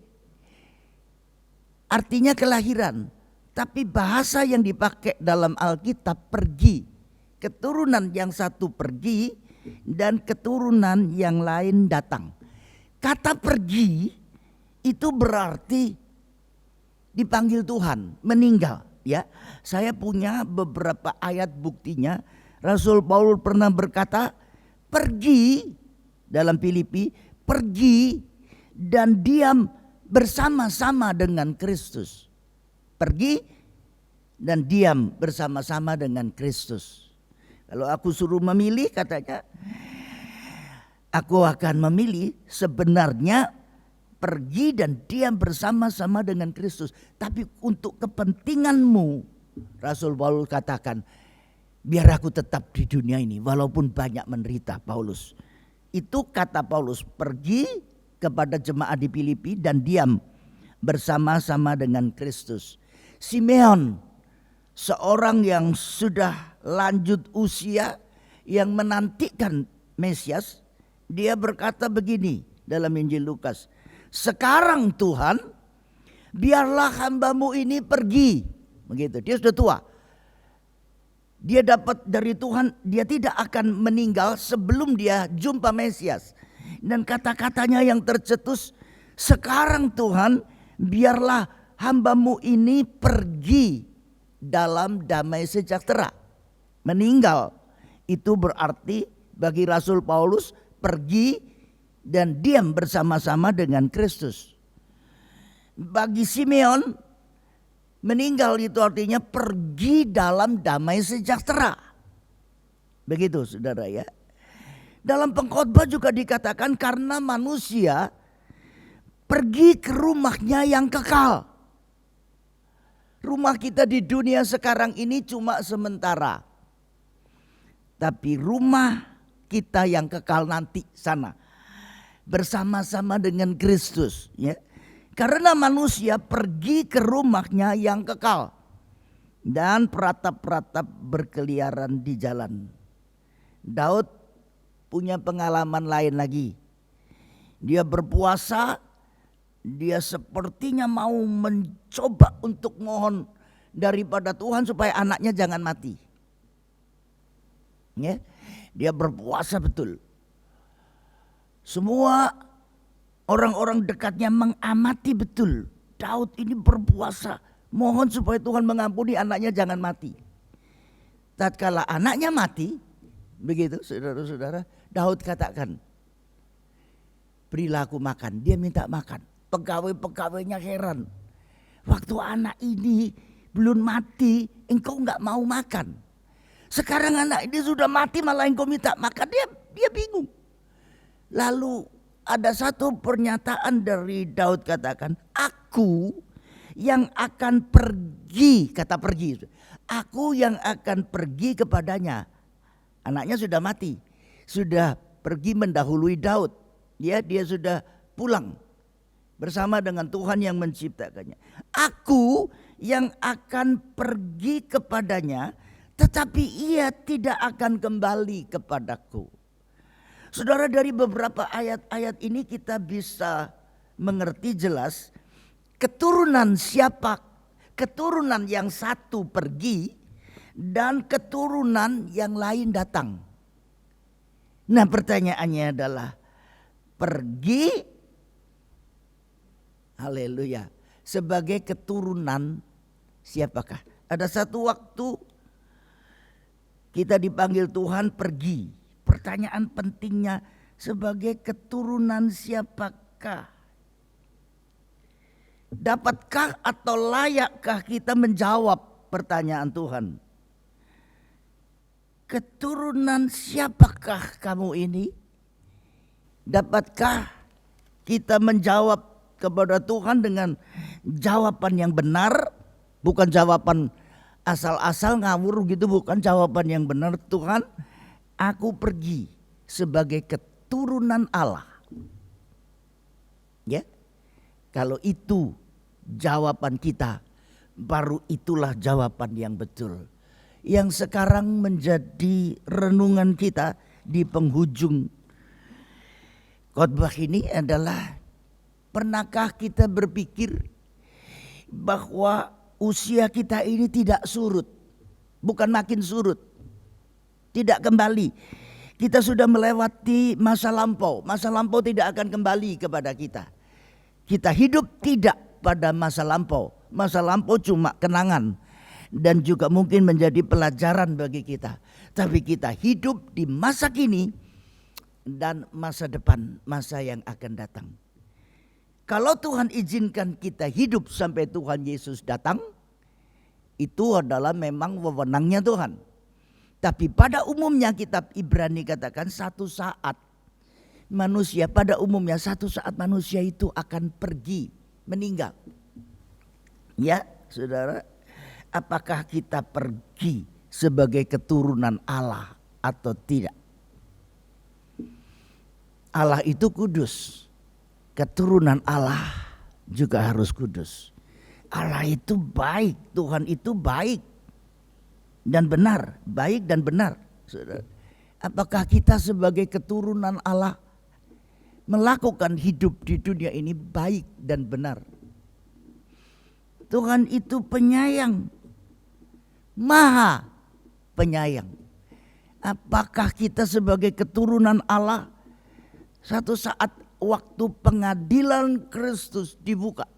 artinya kelahiran. Tapi bahasa yang dipakai dalam Alkitab pergi. Keturunan yang satu pergi dan keturunan yang lain datang. Kata pergi itu berarti dipanggil Tuhan, meninggal. Ya, saya punya beberapa ayat buktinya. Rasul Paulus pernah berkata, pergi dalam Filipi, pergi dan diam bersama-sama dengan Kristus. Pergi dan diam bersama-sama dengan Kristus. Kalau aku suruh memilih, katanya, aku akan memilih sebenarnya pergi dan diam bersama-sama dengan Kristus. Tapi untuk kepentinganmu, Rasul Paulus katakan, biar aku tetap di dunia ini walaupun banyak menderita. Paulus, itu kata Paulus, pergi kepada jemaat di Filipi dan diam bersama-sama dengan Kristus. Simeon, seorang yang sudah lanjut usia, yang menantikan Mesias, dia berkata begini dalam Injil Lukas, sekarang Tuhan, biarlah hambamu ini pergi. Begitu, dia sudah tua. Dia dapat dari Tuhan, dia tidak akan meninggal sebelum dia jumpa Mesias. Dan kata-katanya yang tercetus, sekarang Tuhan, biarlah hambamu ini pergi dalam damai sejahtera. Meninggal itu berarti bagi Rasul Paulus pergi dan diam bersama-sama dengan Kristus. Bagi Simeon, meninggal itu artinya pergi dalam damai sejahtera. Begitu saudara ya. Dalam pengkhotbah juga dikatakan karena manusia pergi ke rumahnya yang kekal. Rumah kita di dunia sekarang ini cuma sementara. Tapi rumah kita yang kekal nanti sana, bersama-sama dengan Kristus, ya. Karena manusia pergi ke rumahnya yang kekal dan peratap-peratap berkeliaran di jalan. Daud punya pengalaman lain lagi. Dia berpuasa, dia sepertinya mau mencoba untuk mohon daripada Tuhan supaya anaknya jangan mati. Ya, dia berpuasa betul. Semua orang-orang dekatnya mengamati betul. Daud ini berpuasa, mohon supaya Tuhan mengampuni anaknya jangan mati. Tatkala anaknya mati, begitu saudara-saudara, Daud katakan, berilah aku makan. Dia minta makan. Pegawai-pegawainya heran. Waktu anak ini belum mati, engkau nggak mau makan. Sekarang anak ini sudah mati malah engkau minta makan. Dia bingung. Lalu ada satu pernyataan dari Daud katakan, aku yang akan pergi, kata pergi. Aku yang akan pergi kepadanya. Anaknya sudah mati, sudah pergi mendahului Daud. Dia sudah pulang bersama dengan Tuhan yang menciptakannya. Aku yang akan pergi kepadanya, tetapi ia tidak akan kembali kepadaku. Saudara, dari beberapa ayat-ayat ini kita bisa mengerti jelas keturunan siapa, keturunan yang satu pergi dan keturunan yang lain datang. Nah, pertanyaannya adalah pergi, haleluya, sebagai keturunan siapakah? Ada satu waktu kita dipanggil Tuhan pergi. Pertanyaan pentingnya, sebagai keturunan siapakah? Dapatkah atau layakkah kita menjawab pertanyaan Tuhan? Keturunan siapakah kamu ini? Dapatkah kita menjawab kepada Tuhan dengan jawaban yang benar? Bukan jawaban asal-asal ngawur gitu, bukan jawaban yang benar. Tuhan, aku pergi sebagai keturunan Allah. Ya, kalau itu jawaban kita, baru itulah jawaban yang betul. Yang sekarang menjadi renungan kita di penghujung khotbah ini adalah, pernahkah kita berpikir bahwa usia kita ini tidak surut, bukan makin surut, tidak kembali. Kita sudah melewati masa lampau. Masa lampau tidak akan kembali kepada kita. Kita hidup tidak pada masa lampau. Masa lampau cuma kenangan dan juga mungkin menjadi pelajaran bagi kita. Tapi kita hidup di masa kini dan masa depan, masa yang akan datang. Kalau Tuhan izinkan kita hidup sampai Tuhan Yesus datang, itu adalah memang wewenangnya Tuhan. Tapi pada umumnya kitab Ibrani katakan satu saat manusia, pada umumnya satu saat manusia itu akan pergi, meninggal. Ya saudara, apakah kita pergi sebagai keturunan Allah atau tidak? Allah itu kudus, keturunan Allah juga harus kudus. Allah itu baik, Tuhan itu baik dan benar, baik dan benar. Saudara, apakah kita sebagai keturunan Allah melakukan hidup di dunia ini baik dan benar? Tuhan itu penyayang, maha penyayang. Apakah kita sebagai keturunan Allah, satu saat waktu pengadilan Kristus dibuka,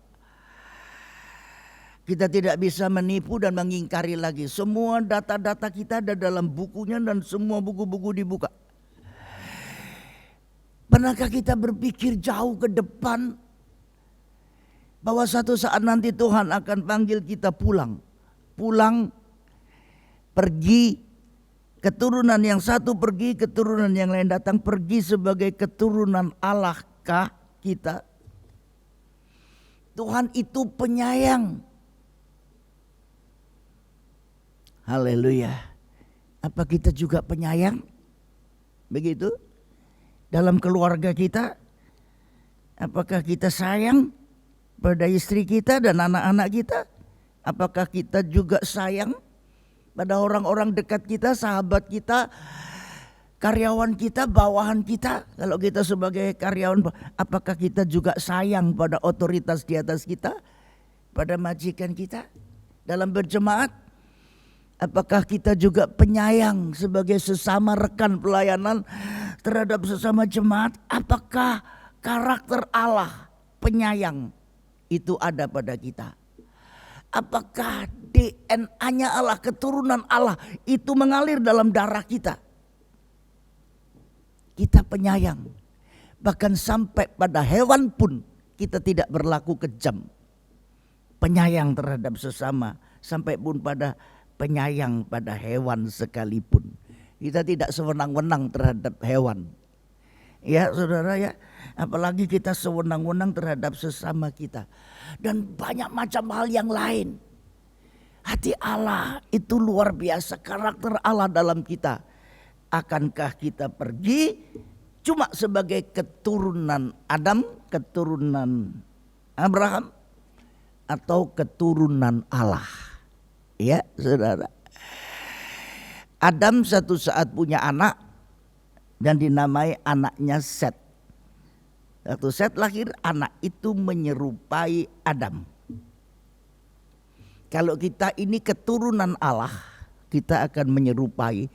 kita tidak bisa menipu dan mengingkari lagi. Semua data-data kita ada dalam bukunya dan semua buku-buku dibuka. Pernahkah kita berpikir jauh ke depan bahwa satu saat nanti Tuhan akan panggil kita pulang? Pulang, pergi, keturunan yang satu pergi, keturunan yang lain datang. Pergi sebagai keturunan Allah-kah kita? Tuhan itu penyayang. Haleluya. Apa kita juga penyayang? Begitu? Dalam keluarga kita, apakah kita sayang? pada istri kita dan anak-anak kita? Apakah kita juga sayang pada orang-orang dekat kita, sahabat kita, karyawan kita, bawahan kita? Kalau kita sebagai karyawan, apakah kita juga sayang pada otoritas di atas kita, pada majikan kita? Dalam berjemaat, apakah kita juga penyayang sebagai sesama rekan pelayanan terhadap sesama jemaat? Apakah karakter Allah penyayang itu ada pada kita? Apakah DNA-nya Allah, keturunan Allah itu mengalir dalam darah kita? Kita penyayang. Bahkan sampai pada hewan pun kita tidak berlaku kejam. Penyayang terhadap sesama. Sampai pun pada penyayang pada hewan sekalipun. Kita tidak sewenang-wenang terhadap hewan. Ya saudara ya, apalagi kita sewenang-wenang terhadap sesama kita. Dan banyak macam hal yang lain. Hati Allah itu luar biasa, karakter Allah dalam kita. Akankah kita pergi cuma sebagai keturunan Adam, keturunan Abraham, atau keturunan Allah? Ya saudara, Adam satu saat punya anak dan dinamai anaknya Set. Waktu Set lahir, anak itu menyerupai Adam. Kalau kita ini keturunan Allah, kita akan menyerupai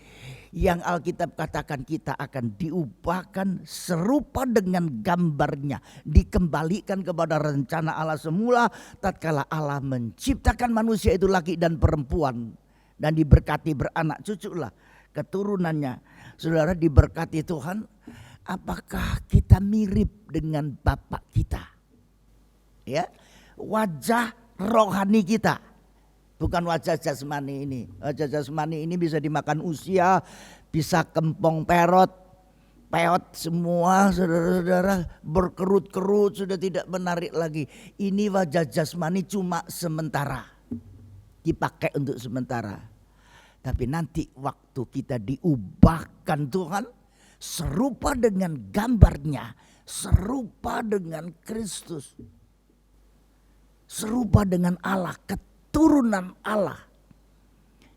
yang Alkitab katakan kita akan diubahkan serupa dengan gambarnya. Dikembalikan kepada rencana Allah semula tatkala Allah menciptakan manusia itu laki dan perempuan. Dan diberkati beranak cuculah keturunannya. Saudara, diberkati Tuhan. Apakah kita mirip dengan Bapak kita? Ya, wajah rohani kita, bukan wajah jasmani ini. Wajah jasmani ini bisa dimakan usia, bisa kempong peot semua, saudara-saudara, berkerut-kerut, sudah tidak menarik lagi. Ini wajah jasmani cuma sementara, dipakai untuk sementara. Tapi nanti waktu kita diubahkan Tuhan, serupa dengan gambarnya, serupa dengan Kristus, serupa dengan Allah, keturunan Allah.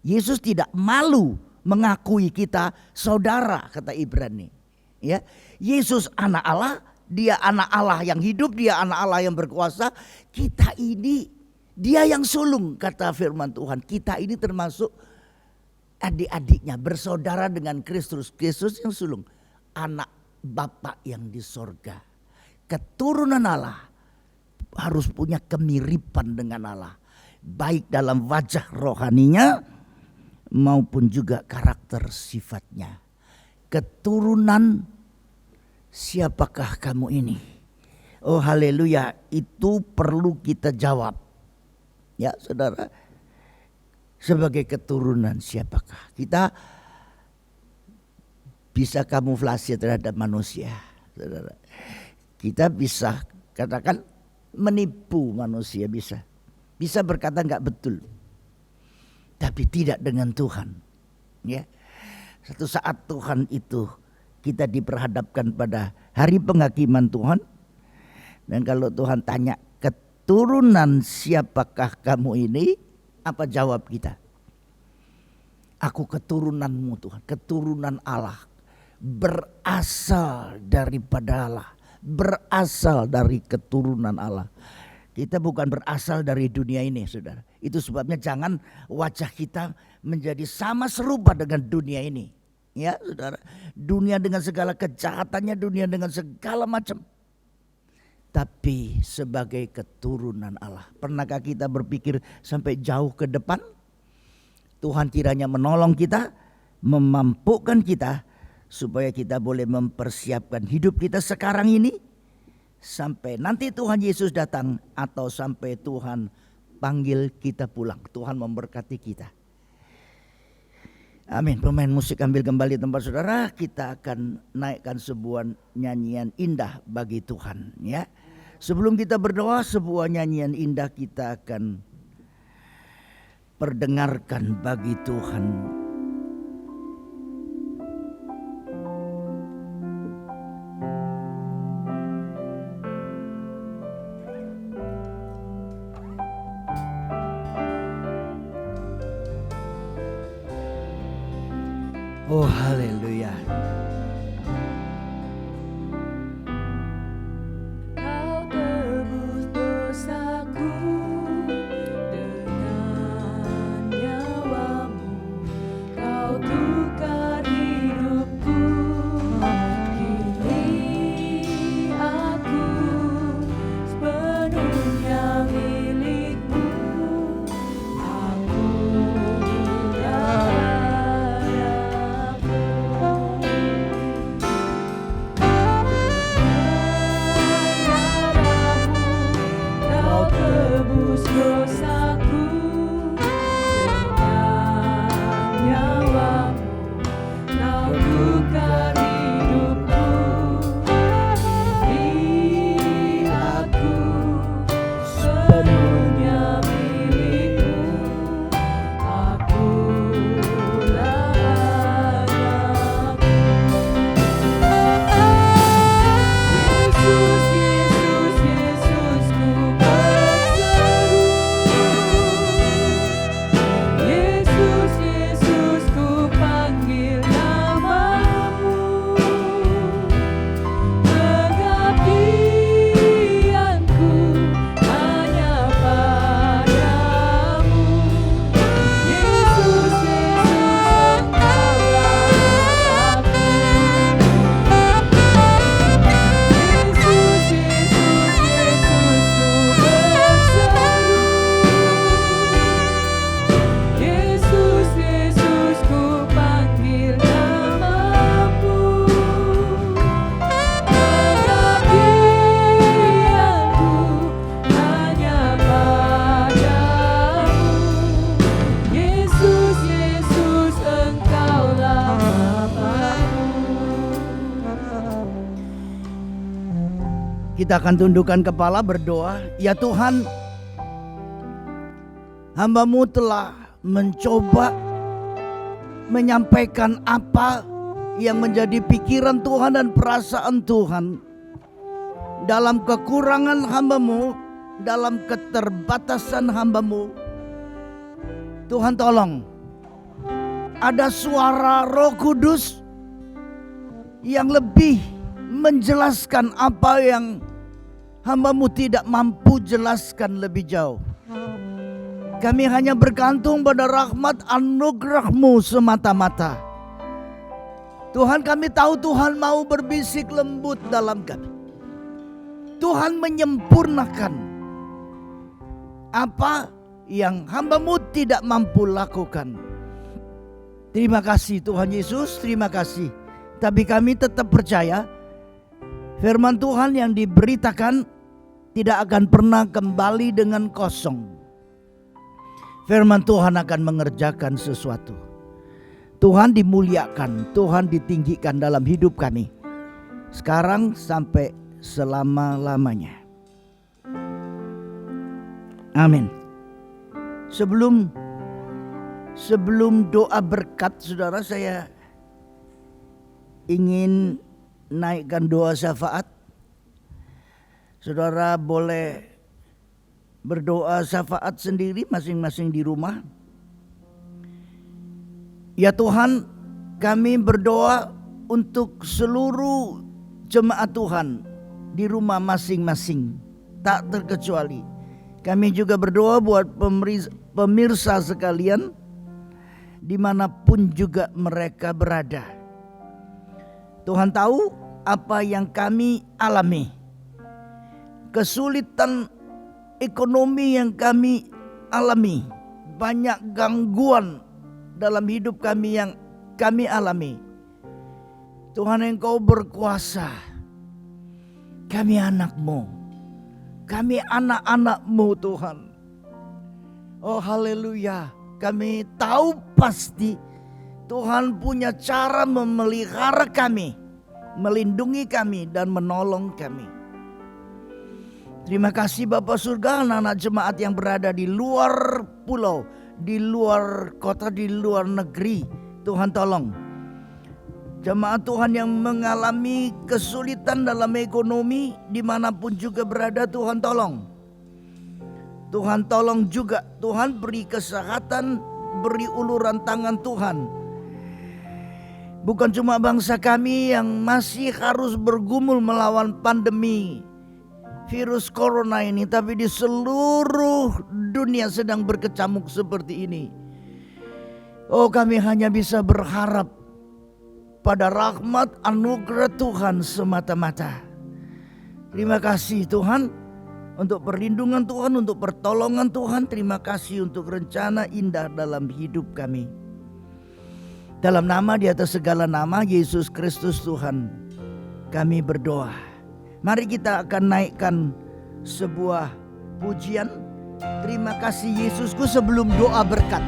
Yesus tidak malu mengakui kita saudara, kata Ibrani. Ya, Yesus anak Allah, dia anak Allah yang hidup, dia anak Allah yang berkuasa. Kita ini dia yang sulung, kata firman Tuhan. Kita ini termasuk adik-adiknya, bersaudara dengan Kristus. Kristus yang sulung, anak Bapa yang di sorga. Keturunan Allah harus punya kemiripan dengan Allah, baik dalam wajah rohaninya maupun juga karakter sifatnya. Keturunan siapakah kamu ini? Oh haleluya, itu perlu kita jawab. Ya saudara, sebagai keturunan siapakah? Kita bisa kamuflase terhadap manusia, saudara. Kita bisa katakan menipu manusia, bisa berkata nggak betul, tapi tidak dengan Tuhan. Ya, satu saat Tuhan itu kita diperhadapkan pada hari penghakiman Tuhan, dan kalau Tuhan tanya keturunan siapakah kamu ini, apa jawab kita? Aku keturunanmu Tuhan, keturunan Allah, berasal daripada Allah, berasal dari keturunan Allah. Kita bukan berasal dari dunia ini, saudara. Itu sebabnya jangan wajah kita menjadi sama serupa dengan dunia ini. Ya saudara, dunia dengan segala kejahatannya, dunia dengan segala macam. Tapi sebagai keturunan Allah, pernahkah kita berpikir sampai jauh ke depan? Tuhan kiranya menolong kita, memampukan kita, supaya kita boleh mempersiapkan hidup kita sekarang ini, sampai nanti Tuhan Yesus datang atau sampai Tuhan panggil kita pulang. Tuhan memberkati kita. Amin. Pemain musik ambil kembali tempat saudara. Kita akan naikkan sebuah nyanyian indah bagi Tuhan. Ya. Sebelum kita berdoa, sebuah nyanyian indah kita akan perdengarkan bagi Tuhan. Oh haleluya. Kau tebus dosaku dengan nyawamu, Kau tukar hidupku. Kini aku sepenuhnya milikmu. Aku Kau tebus dosaku dengan nyawamu, Kau tukar hidupku. Kini aku sepenuhnya milikmu. Akulah anakmu. Yesus, Yesus, Yesus, ku berseru. Yesus, Yesus, ku panggil namamu. Pengabdianku hanya padamu. Yesus, Yesus, Engkaulah aku. Yesus, Yesus, Yesus, ku berseru. Yesus, Yesus, ku panggil namamu. Pengabdianku hanya padamu. Yesus, Yesus, Engkaulah Bapakku. Kita akan tundukkan kepala berdoa. Ya Tuhan, hamba-Mu telah mencoba menyampaikan apa yang menjadi pikiran Tuhan dan perasaan Tuhan. Dalam kekurangan hamba-Mu, dalam keterbatasan hamba-Mu, Tuhan tolong. Ada suara Roh Kudus yang lebih menjelaskan apa yang hamba-Mu tidak mampu jelaskan lebih jauh. Kami hanya bergantung pada rahmat anugerah-Mu semata-mata. Tuhan, kami tahu Tuhan mau berbisik lembut dalam kami. Tuhan menyempurnakan apa yang hamba-Mu tidak mampu lakukan. Terima kasih Tuhan Yesus, terima kasih. Tapi kami tetap percaya firman Tuhan yang diberitakan tidak akan pernah kembali dengan kosong. Firman Tuhan akan mengerjakan sesuatu. Tuhan dimuliakan, Tuhan ditinggikan dalam hidup kami, sekarang sampai selama-lamanya. Amin. Sebelum doa berkat, saudara, saya ingin naikkan doa syafaat. Saudara boleh berdoa syafaat sendiri masing-masing di rumah. Ya Tuhan, kami berdoa untuk seluruh jemaat Tuhan di rumah masing-masing, tak terkecuali. Kami juga berdoa buat pemirsa sekalian dimanapun juga mereka berada. Tuhan tahu apa yang kami alami, kesulitan ekonomi yang kami alami, banyak gangguan dalam hidup kami yang kami alami. Tuhan, Engkau berkuasa. Kami anak-Mu, kami anak-anak-Mu Tuhan. Oh haleluya. Kami tahu pasti Tuhan punya cara memelihara kami, melindungi kami dan menolong kami. Terima kasih Bapa Surga, anak-anak jemaat yang berada di luar pulau, di luar kota, di luar negeri. Tuhan tolong. Jemaat Tuhan yang mengalami kesulitan dalam ekonomi, dimanapun juga berada, Tuhan tolong. Tuhan tolong juga, Tuhan beri kesehatan, beri uluran tangan Tuhan. Bukan cuma bangsa kami yang masih harus bergumul melawan pandemi virus corona ini, tapi di seluruh dunia sedang berkecamuk seperti ini. Oh, kami hanya bisa berharap pada rahmat anugerah Tuhan semata-mata. Terima kasih Tuhan untuk perlindungan Tuhan, untuk pertolongan Tuhan. Terima kasih untuk rencana indah dalam hidup kami. Dalam nama di atas segala nama Yesus Kristus Tuhan, kami berdoa. Mari kita akan naikkan sebuah pujian. Terima kasih Yesusku sebelum doa berkat.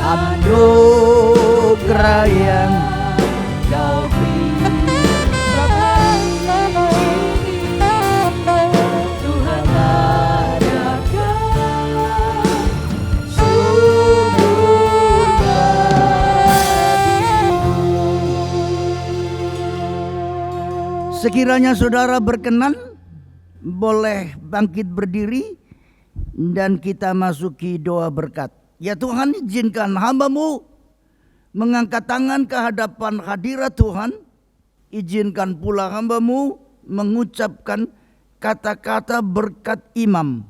Anugerah yang Kau beri Tuhan adakan syukur bagimu. Sekiranya saudara berkenan, boleh bangkit berdiri dan kita masuki doa berkat. Ya Tuhan, izinkan hamba-Mu mengangkat tangan ke hadapan hadirat Tuhan. Izinkan pula hamba-Mu mengucapkan kata-kata berkat imam.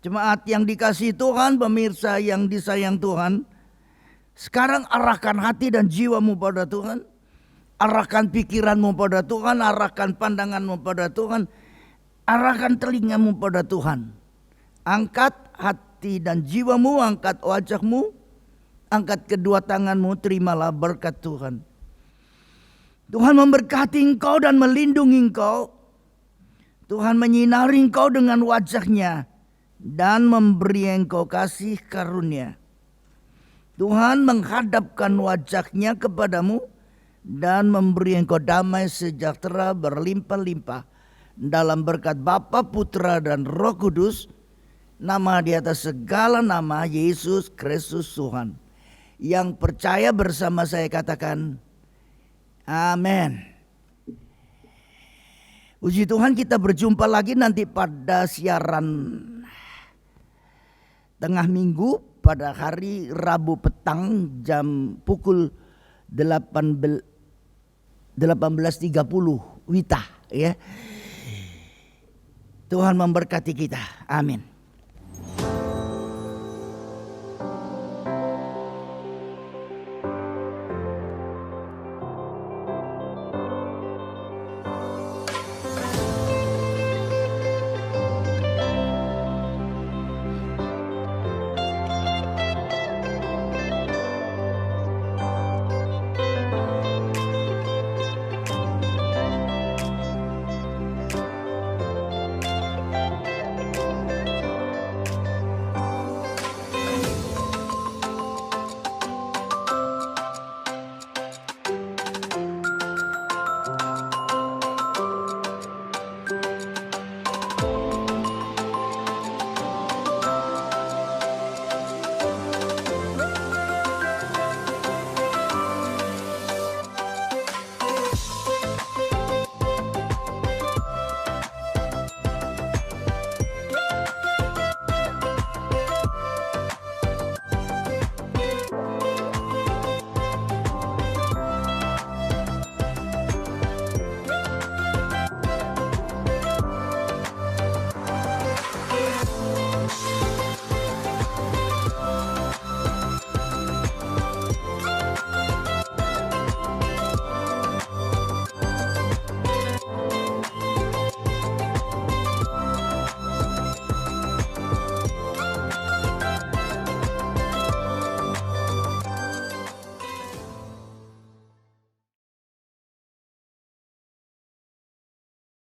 Jemaat yang dikasihi Tuhan, pemirsa yang disayang Tuhan, sekarang arahkan hati dan jiwamu pada Tuhan. Arahkan pikiranmu pada Tuhan, arahkan pandanganmu pada Tuhan, arahkan telingamu pada Tuhan. Angkat hati dan jiwamu, angkat wajahmu, angkat kedua tanganmu, terimalah berkat Tuhan. Tuhan memberkati engkau dan melindungi engkau. Tuhan menyinari engkau dengan wajahnya dan memberi engkau kasih karunia. Tuhan menghadapkan wajahnya kepadamu dan memberi engkau damai sejahtera berlimpah-limpah. Dalam berkat Bapa, Putra dan Roh Kudus, nama di atas segala nama, Yesus Kristus Tuhan. Yang percaya bersama saya katakan amin. Puji Tuhan, kita berjumpa lagi nanti pada siaran tengah minggu pada hari Rabu petang jam pukul 18.30 WITA ya. Tuhan memberkati kita. Amin.